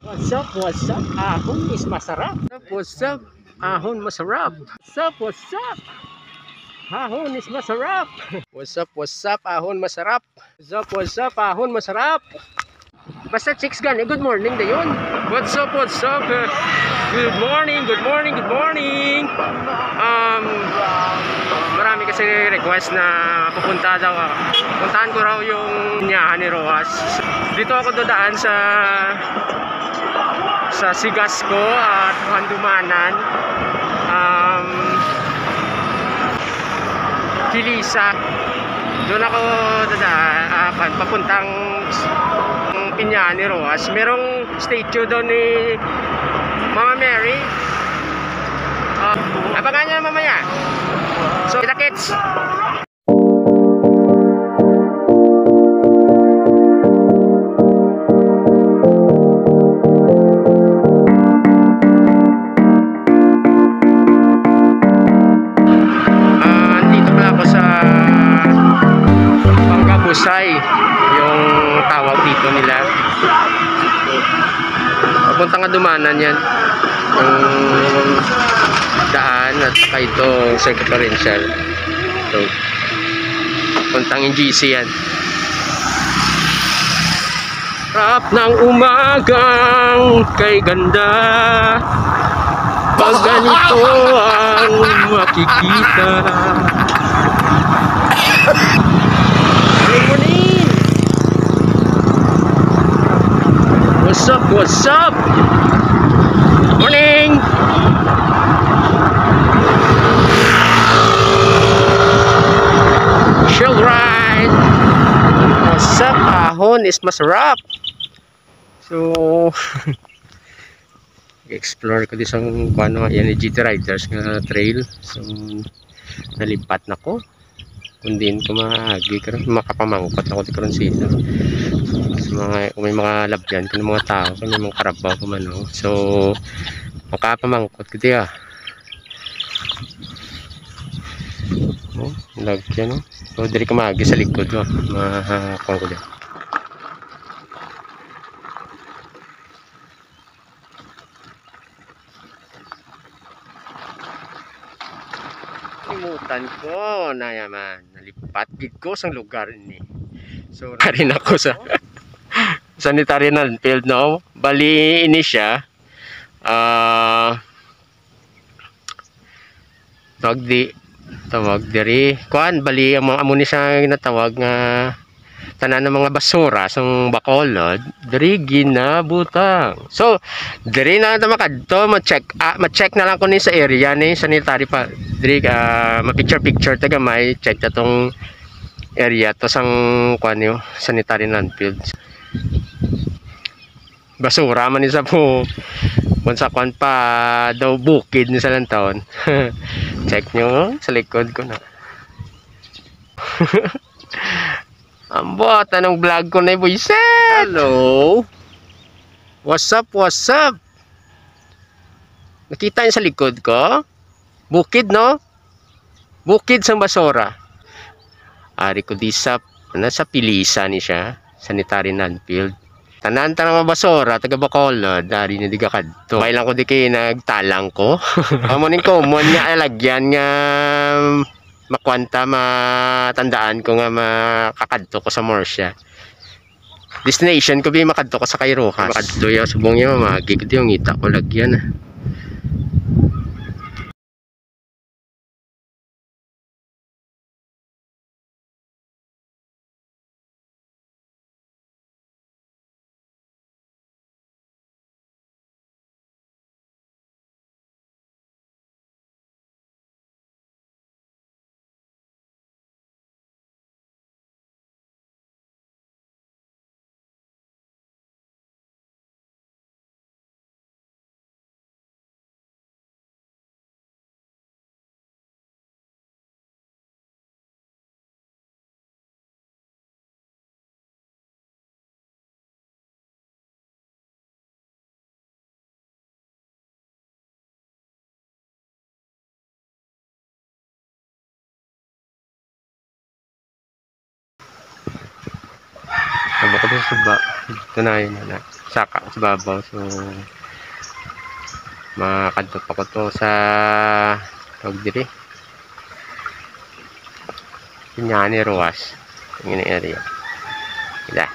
What's up, what's up? Ahon is masarap. What's up? Ahon masarap. What's up? Ahon is masarap. What's up, what's up? Ahon masarap. What's up? Ahon masarap. Basta chicks gani, good morning na yun. What's up, what's up? Good morning, good morning, good morning. Marami kasi request na pupunta daw. Puntahan ko raw yung Nyahan ni Roas. Dito ako dadaan sa Sigasco at Handumanan, Kilisa. Doon ako dadaan papuntang Nyahan ni Roas. Merong statue doon ni Mama Mary. Abangan nyo mamaya. So kita kits. Busay yung tawag dito nila. Papunta nga Dumanan yan yung daan at saka itong Secretarial. So puntang GC yan. Sarap ng umagang kay ganda, pag ganito ang makikita. What's up? What's up? Morning! Chill ride! What's up? Ahon is masarap! So, explore ko din sa yan, GT Riders nga trail. So, nalipat na ko. Kundin ko maagi karon, makapamangkot ako di karon sila. So, may mga labyan ko ng mga tao, may mga karabaw ko man. So makapamangkot ko diya. Lagyan. So diri ka maagi sa likod mo. Mahakong ko diya. Limutan ko na yaman, nalipat gid ko sa lugar ini. So rin ako sa sanitary field, no? Bali ini siya tawag diri kuan, bali ang mga amo ni siya ginatawag nga tanan ng mga basura sang Bacolod diri ginabutang. So diri na ta makadto, ma-check na lang ko ni sa area ni sanitary pa diri, ma-picture taga may check ta tong area to sang kuan yo sanitary landfill. Basura man isa po kung sa kuan pa daw bukid ni sa lantaon. Check nyo sa likod ko na. Ambot, anong vlog ko na boyset? Hello. What's up, what's up? Nakita niyo sa likod ko? Bukid, no? Bukid sang basura. Ari ko di sa Pilisa ni siya, sanitary landfill. Tanan mga basura taga Bacolod, dari ni diga kadto. Kailan ko di kay nagtalang ko. Amo ning common nga alagyan nga makwanta, matandaan ko nga makakadto ko sa Murcia. Destination ko bi makadto ko sa Kairohan. Makadto ya subong yo magi ko yung ngita ko lagyan. din sa suba. Ito na yun na. Saka sa babaw. So, makakadto pa ko to sa tawag diri. Pinyani Ruas. Yung area. Ila.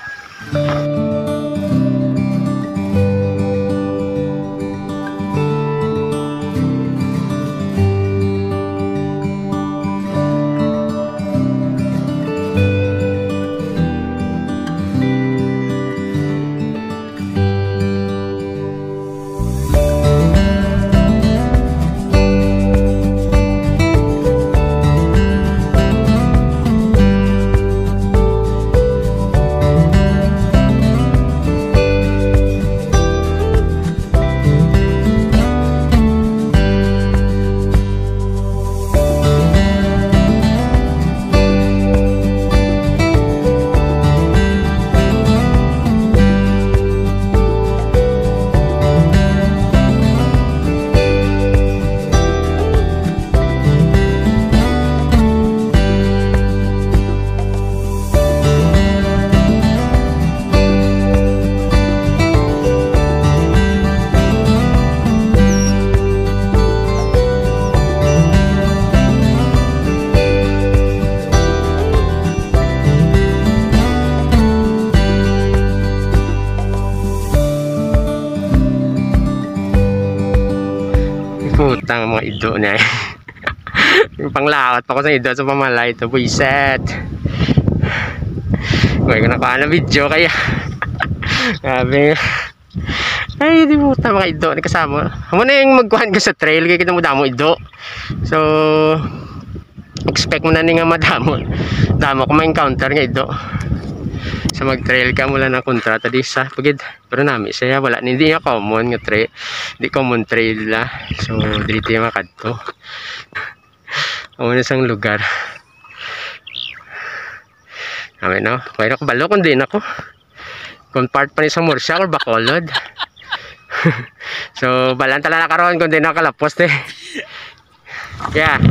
Putang mga ido na eh. Yung panglawat pa ko sa ido sa pamalay ito. Buiset. Huwag ko nakuha na video kaya. Sabi ay di puta mga ido. Ni kasama. Amo na yung magkuhan ka sa trail. Kaya kita mo damo ido. So expect mo na nga madamo. Damo ko ma-encounter nga ido. Sa mag-trail ka mula na kontrata di sa pagid. Pero nami siya wala hindi niya common nga trail. Di common trail la. So dito yung makadto. Amo na sang lugar. Ame no. Kaya ko balo kun din ako. Kung part pa ni sa Murcia or Bacolod. So balan tala na karon kun din ako kalapos eh. Yeah.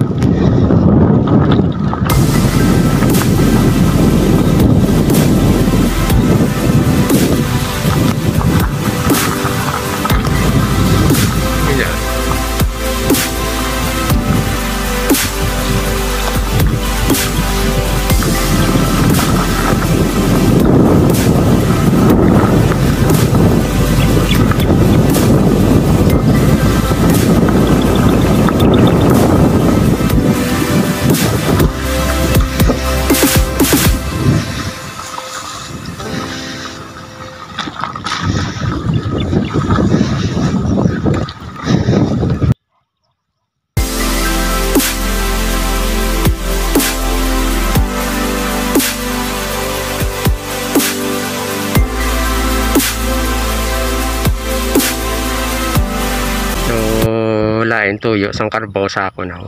Lain tuyo sang karbaw sa ako na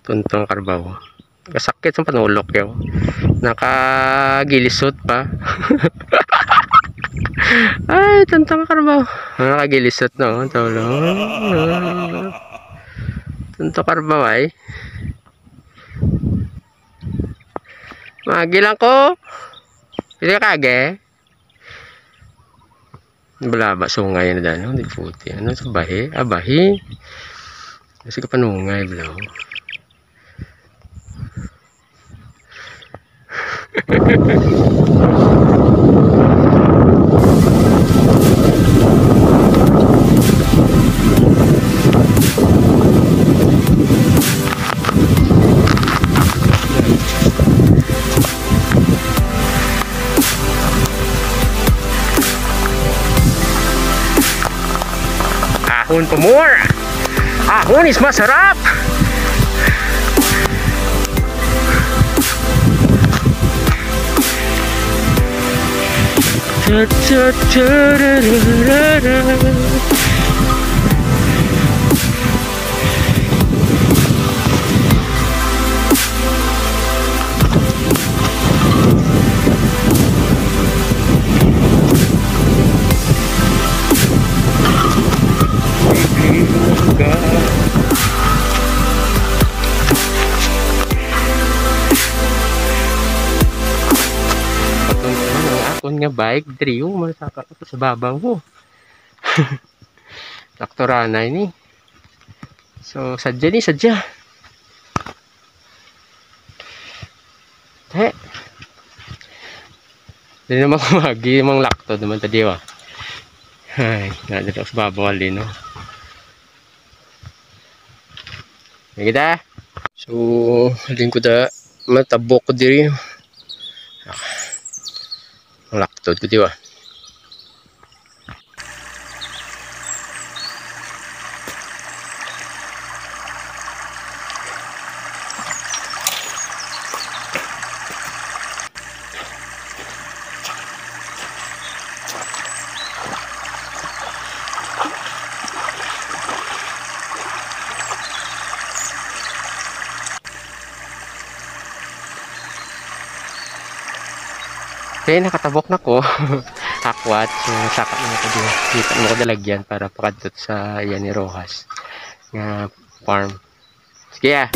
tuntong karbaw kasakit sa panulok yaw nakagilisot pa. Ay tuntong karbaw nakagilisot no tulong tuntong karbaw ay magilang ko hindi kage balaba sungay na dano di puti ano sa bahi abahi kasi kapanungay belaw. Ahon pa more. Ahon is masarap. Akon nga bike diri masaka ko sa babang ho. Traktorana ini. So sadya. Hindi naman kumagi mang lakto naman tadi wa. Ay, nadito sa babang alin no. Kita. So, halin ko da matabok ko diri. Ang lakto ko diwa. Okay, nakatabok na ko. Akwat, sakap na ko din. Kita mo ko dalagyan para pakadot sa yan ni Rojas nga farm. Sige ya.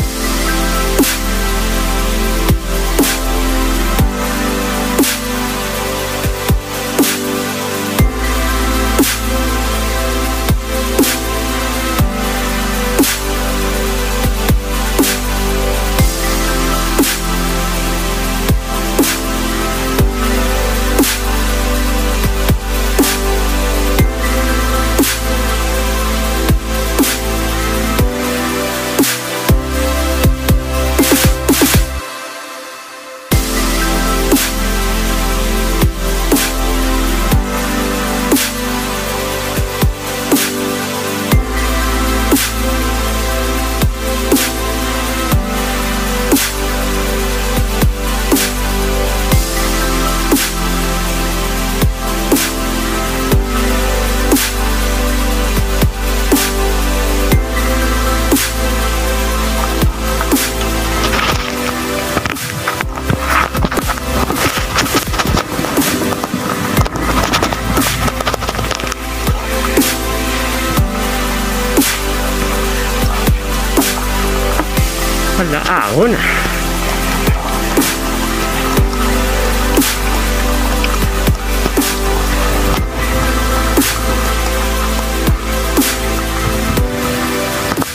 Wala ahon.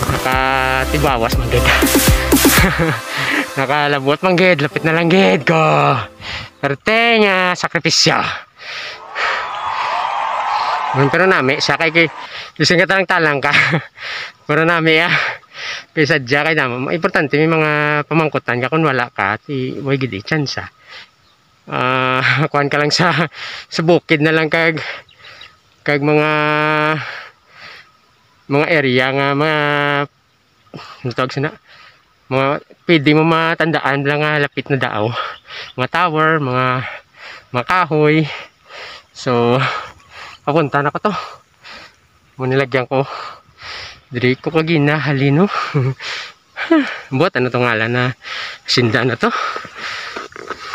Nakatibawas man gid. Nakalabot man gid, lapit na lang gid ko. Perte nga sakripisyo. Pero nami siya kay isang ka talang ka. Pero nami kay sadya kay naman importante may mga pamangkutan ka kung wala ka ti way gid chance kuan ka lang sa bukid na lang kag mga area nga mga tawag sina mga pwede mo matandaan lang nga lapit na daaw, mga tower, mga kahoy. So papunta na ko to mo nilagyan ko diri ko kagina halino. Buat ano tong ngalan na sinda na to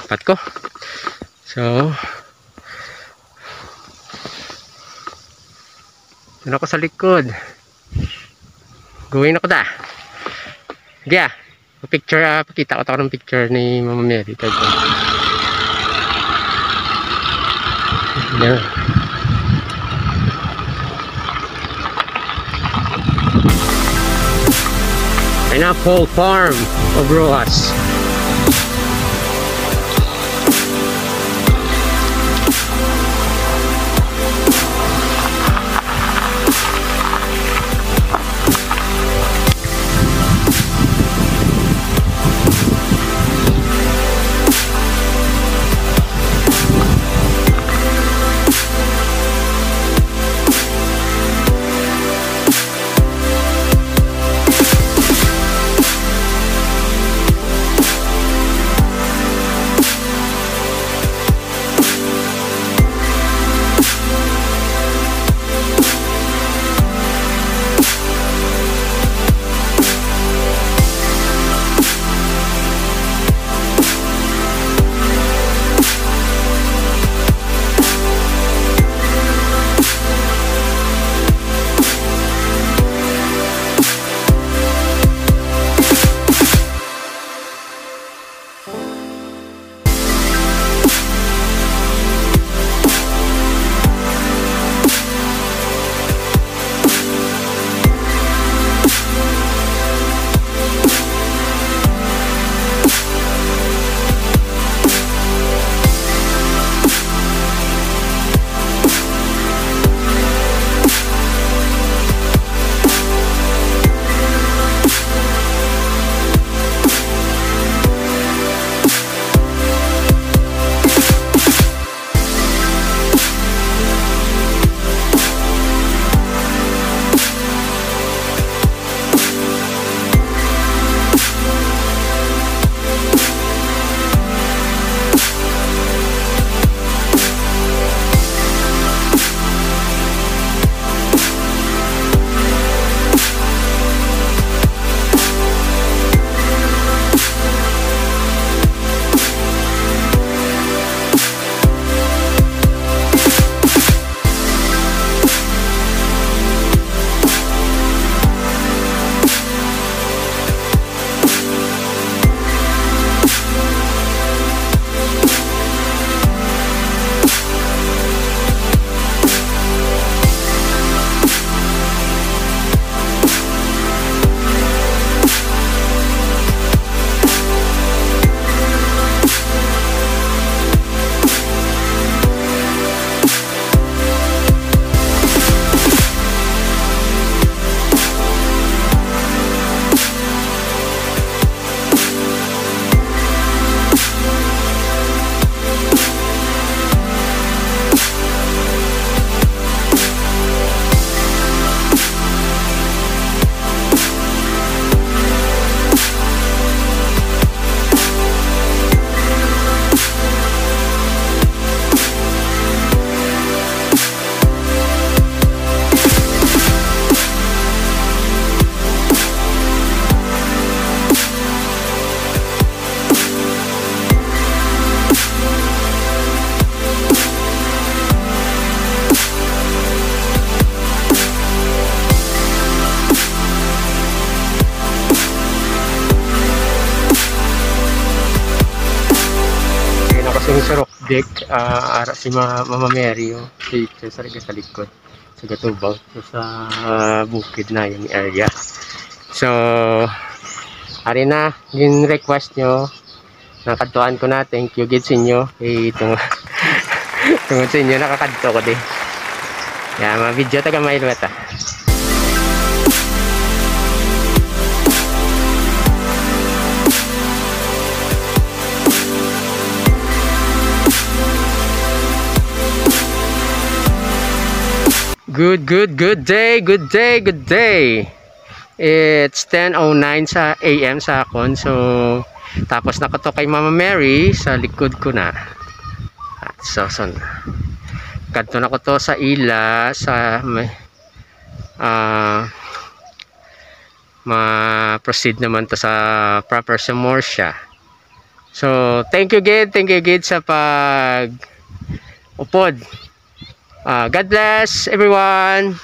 pat ko. So ano ko sa likod gawin ako da kaya picture pakita ko ng picture ni Mama Mary kag yeah. Pineapple Farm of Rojas. itong surok deck, ara si Mama Mary, oh, dito sa likod, sa Gatubaw, so, sa bukid na yung area. So, ari na, yung request nyo, nakadtuan ko na, thank you gid sa inyo, tungod sa inyo, nakakadto ko din. Yan, mga video taga mailweta. Good day. It's 10:09 sa AM sa akon. So, tapos nakato kay Mama Mary sa likod ko na. At so, kadto na ko to sa ila sa ma-proceed naman to sa proper Samorsia. So, thank you gid sa pag upod. God bless everyone.